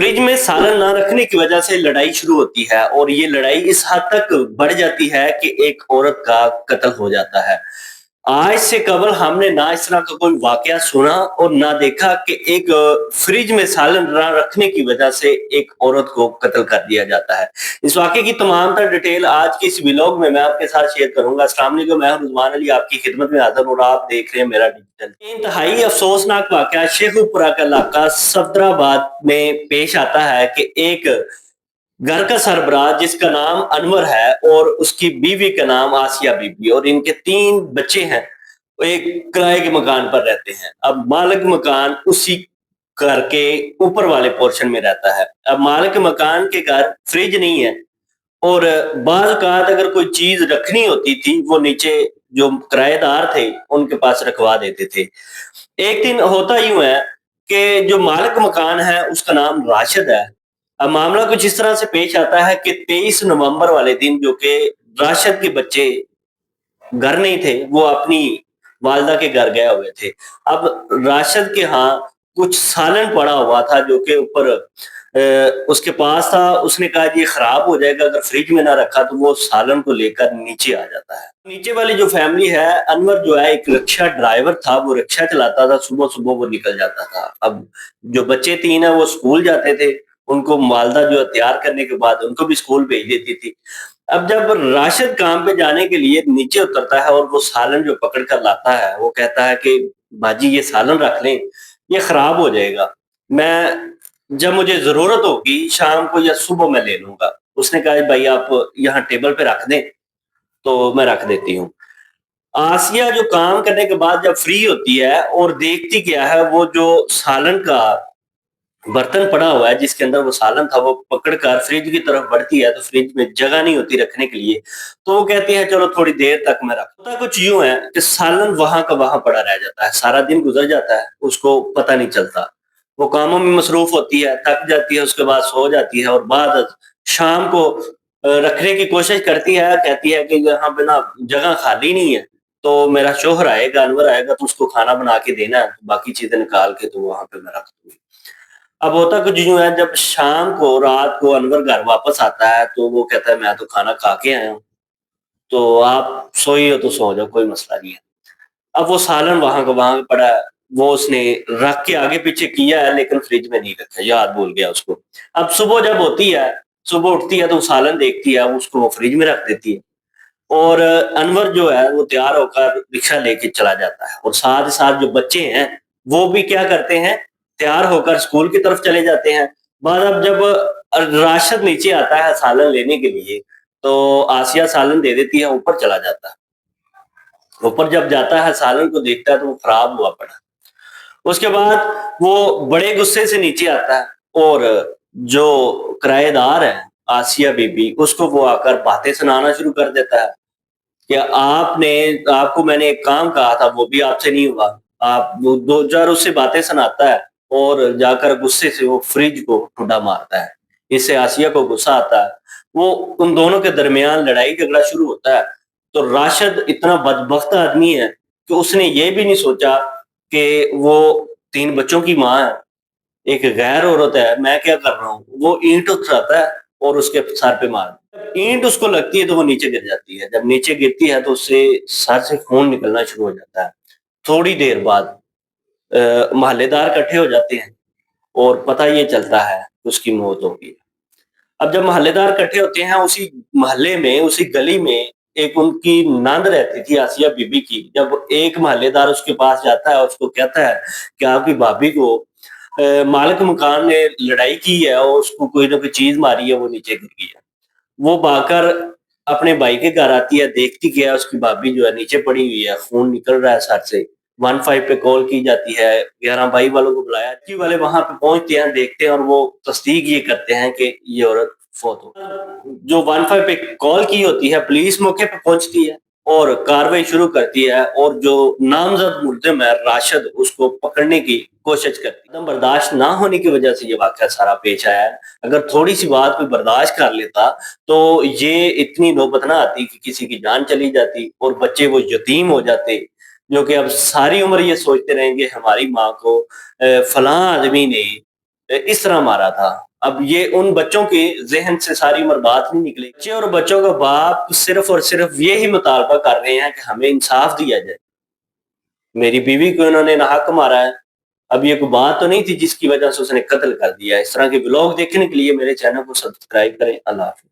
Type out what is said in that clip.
Fridge में सालन ना रखने की वजह से लड़ाई शुरू होती है और ये लड़ाई इस हद तक बढ़ जाती है कि एक औरत का कत्ल हो जाता है। आज से कबल हमने ना इस तरह का कोई वाकया सुना और ना देखा कि एक फ्रिज में सालन ना रखने की वजह से एक औरत को कत्ल कर दिया जाता है। इस वाकये की तमाम तर डिटेल आज के इस व्लॉग में मैं आपके साथ शेयर करूंगा। अस्सलाम वालेकुम, मैं हूं रिजवान अली आपकी खिदमत में हाजिर और आप देख रहे हैं मेरा डिजिटल। इंतहाई अफसोसनाक वाकया शेखुपुरा का इलाका सफदराबाद में पेश आता है कि एक घर का सरबराह जिसका नाम अनवर है और उसकी बीवी का नाम आसिया बीबी और इनके 3 बच्चे हैं, वो एक किराए के मकान पर रहते हैं। अब मालिक मकान उसी घर के ऊपर वाले पोर्शन में रहता है। अब मालिक मकान के घर फ्रिज नहीं है और बाज़ औक़ात अगर कोई चीज़ रखनी होती थी, वो नीचे जो किराएदार थे, उनके पास रखवा देते थे। एक दिन होता यूँ है कि जो मालिक मकान है, उसका नाम राशिद है। अब मामला कुछ इस तरह से पेश आता है कि 23 नवंबर वाले दिन जो कि राशिद के बच्चे घर नहीं थे, वो अपनी वालिदा के घर गए हुए थे। अब राशिद के यहाँ कुछ सालन पड़ा हुआ था जो कि ऊपर उसके पास था। उसने कहा ये खराब हो जाएगा अगर फ्रिज में ना रखा, तो वो सालन को लेकर नीचे आ जाता है। नीचे वाली जो फैमिली है, अनवर जो है एक रिक्शा ड्राइवर था, वो रिक्शा चलाता था, सुबह-सुबह वो निकल जाता था। अब जो बच्चे 3 हैं वो स्कूल जाते थे, उनको वालिदा जो है तैयार करने के बाद उनको भी स्कूल भेज देती थी। अब जब राशिद काम पे जाने के लिए नीचे उतरता है और वो सालन जो पकड़ कर लाता है, वो कहता है कि बाजी ये सालन रख लें, ये खराब हो जाएगा। मैं जब मुझे ज़रूरत होगी शाम को या सुबह मैं ले लूँगा। उसने कहा भाई आप यहाँ टेबल पे रख दें, तो मैं रख देती हूँ। आसिया जो काम करने के बाद जब फ्री होती है और देखती क्या है, वो जो सालन का बर्तन पड़ा हुआ है जिसके अंदर वो सालन था, वो पकड़कर फ्रिज की तरफ बढ़ती है, तो फ्रिज में जगह नहीं होती रखने के लिए। तो वो कहती है चलो थोड़ी देर तक मैं रख होता कुछ यूँ है कि सालन वहाँ का वहाँ पड़ा रह जाता है, सारा दिन गुज़र जाता है, उसको पता नहीं चलता। वो कामों में मसरूफ़ होती है, थक जाती है, उसके बाद सो जाती है और बाद शाम को रखने की कोशिश करती है, कहती है कि यहाँ पे ना जगह खाली नहीं है, तो मेरा शौहर आएगा, अनवर आएगा तो उसको खाना बना के देना है, बाकी चीज़ें निकाल के तो वहाँ पे मैं रख दूँगी। अब होता कुछ यूँ है, जब शाम को रात को अनवर घर वापस आता है, तो वो कहता है मैं तो खाना खा के आया हूँ, तो आप सोई हो तो सो जाओ, कोई मसला नहीं है। अब वो सालन वहाँ का वहाँ पड़ा है, वो उसने रख के आगे-पीछे किया है लेकिन फ्रिज में नहीं रखा, याद भूल गया उसको। अब सुबह जब होती है, सुबह उठती है तो वो सालन देखती है, उसको वो फ्रिज में रख देती है और अनवर जो है वो तैयार होकर रिक्शा लेके चला जाता है और साथ ही साथ जो बच्चे हैं, वो भी क्या करते हैं, तैयार होकर स्कूल की तरफ चले जाते हैं। बाद अब जब राशिद नीचे आता है सालन लेने के लिए, तो आसिया सालन दे देती है, ऊपर चला जाता है। ऊपर जब जाता है सालन को देखता है तो वो खराब हुआ पड़ा। उसके बाद वो बड़े गुस्से से नीचे आता है और जो किराएदार है आसिया बीबी, उसको वो आकर बातें सुनाना शुरू कर देता है कि आपको मैंने एक काम कहा था वो भी आपसे नहीं हुआ। आप वो 2-4 उससे बातें सुनाता है और जाकर गुस्से से वो फ्रिज को ठुड्डा मारता है। इससे आसिया को गुस्सा आता है। वो उन दोनों के दरमियान लड़ाई झगड़ा शुरू होता है। तो राशिद इतना बदबख्त आदमी है कि उसने ये भी नहीं सोचा कि वो 3 बच्चों की माँ है, एक गैर औरत है, मैं क्या कर रहा हूँ? वो ईंट उठाता है और उसके सर पे मार जब ईंट उसको लगती है तो वो नीचे गिर जाती है। जब नीचे गिरती है तो उससे सर से खून निकलना शुरू हो जाता है। थोड़ी देर बाद मोहल्लेदार इकट्ठे हो जाते हैं और पता ये चलता है कि उसकी मौत हो गई। अब जब मोहल्लेदार इकट्ठे होते हैं, उसी मोहल्ले में, उसी गली में एक उनकी नंद रहती थी आसिया बीबी की। जब एक मोहल्लेदार उसके पास जाता है और उसको कहता है कि आपकी भाभी को मालिक मकान ने लड़ाई की है और उसको कोई ना कोई चीज़ मारी है, वो नीचे गिर गई है। वो भागकर अपने भाई के घर आती है, देखती क्या है उसकी भाभी जो है नीचे पड़ी हुई है, खून निकल रहा है सर से। 15 पे कॉल की जाती है, 11 22 वालों को बुलाया। एसपी वाले वहाँ पे पहुँचते हैं, देखते हैं और वो तस्दीक ये करते हैं कि ये औरत फौत हो गई। जो 15 पे कॉल की होती है, पुलिस मौके पे पहुँचती है और कार्रवाई शुरू करती है और जो नामज़द मुल्ज़िम है राशिद, उसको पकड़ने की कोशिश करती है। कदम बर्दाश्त ना होने की वजह से ये वाक़या सारा पेश आया है। अगर थोड़ी-सी बात कोई बर्दाश्त कर लेता, तो ये इतनी नौबत ना आती कि किसी की जान चली जाती और बच्चे वो यतीम हो जाते, जो कि अब सारी उम्र ये सोचते रहेंगे हमारी माँ को फलाँ आदमी ने इस तरह मारा था। اب یہ ان بچوں کے ذہن سے ساری عمر بات نہیں نکلے. بچے اور بچوں کا باپ صرف اور صرف یہی مطالبہ کر رہے ہیں کہ ہمیں انصاف دیا جائے. میری بیوی کو انہوں نے ناحق مارا ہے. اب یہ کوئی بات تو نہیں تھی جس کی وجہ سے اس نے قتل کر دیا. اس طرح کے بلاگ دیکھنے کے لیے میرے چینل کو سبسکرائب کریں. اللہ حافظ.